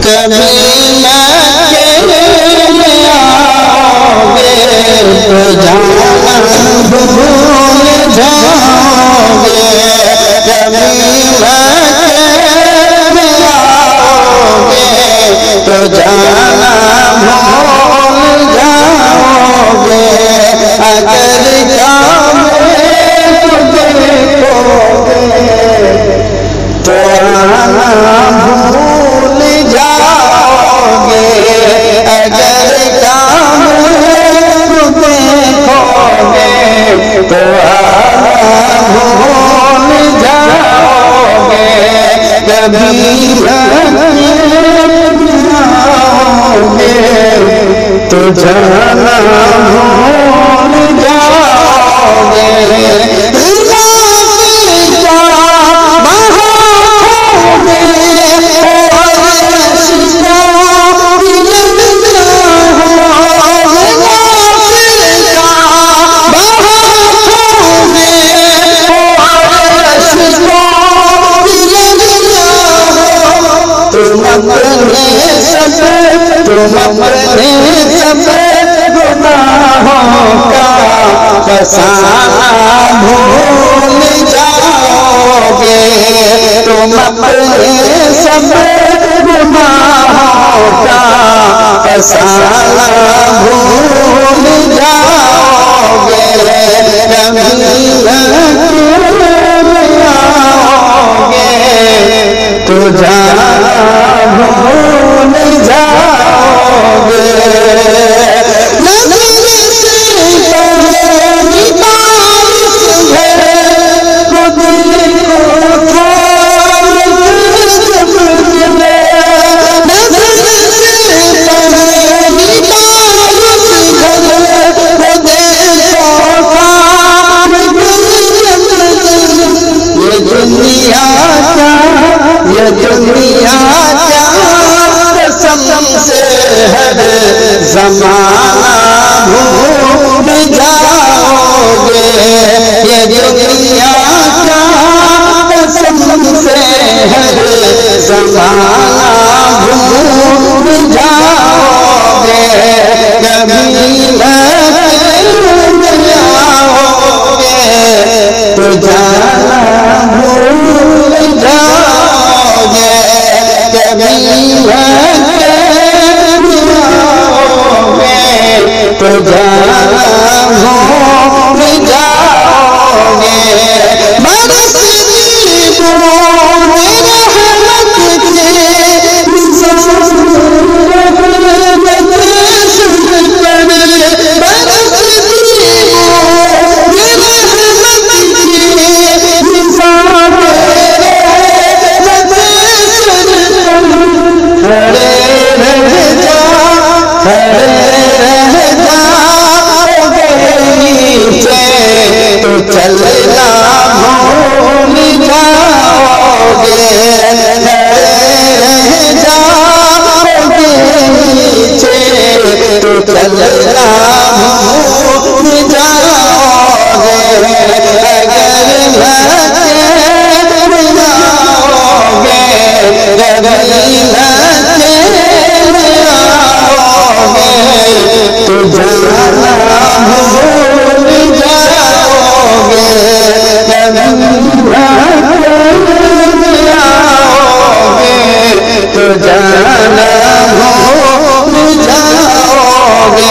कभी मक्के में आओगे तो जाना भूल जाओगे। कभी मक्के में आओगे तो जाना भूल जाओगे। अगर काबे को देखोगे तो आना भूल जाओगे। अगर काबे को देखोगे तो आना भूल जाओगे। कभी आओगे तो जाना भूल जाओगे। तुम अपने सब गुनाहों का फसाना भूल जाओगे। तुम अपने सब गुनाहों का फसाना भूल जाओगे। कभी आओगे तो जाना भूल जाओगे। ये दुनिया कसम से हर ज़माना भूल जाओगे। ये दुनिया कसम से हर ज़माना भूल जाओगे। कभी आओगे तो जाना भूल जाओगे। कभी तो जाना भूल जाओगे। बरसती बूंद रहमत के चलना भूल जाओगे। जाओगे नीचे तो चलना भूल जाओगे। अगर आओगे तो जाना भूल जाओगे। तो जाना भूल जाओगे।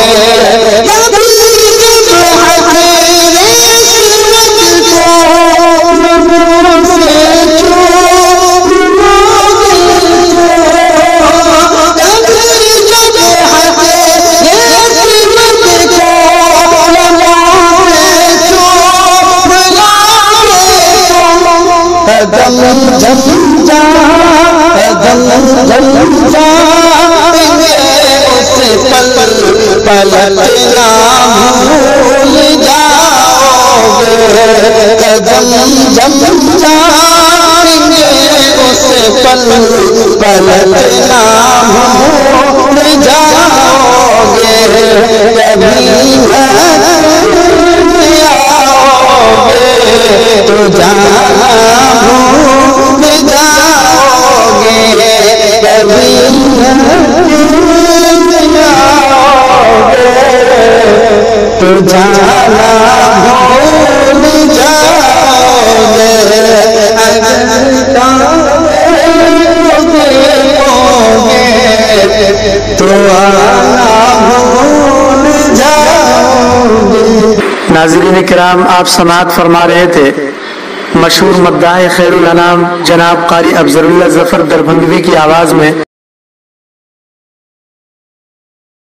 कदम जम जाएंगे उस पल पलटना भूल जाओगे। कदम जम जाएंगे उस पल पलटना भूल जाओगे। कभी आओगे तो जाना भूल जाओगे। कभी तो जाना भूल जाओगे, अगर तो आना भूल जाओगे। नाज़रीन किराम, आप समाअत फरमा रहे थे मशहूर मद्दाह खैरुल अनाम जनाब कारी अफजलुल्लाह ज़फ़र दरभंगवी की आवाज़ में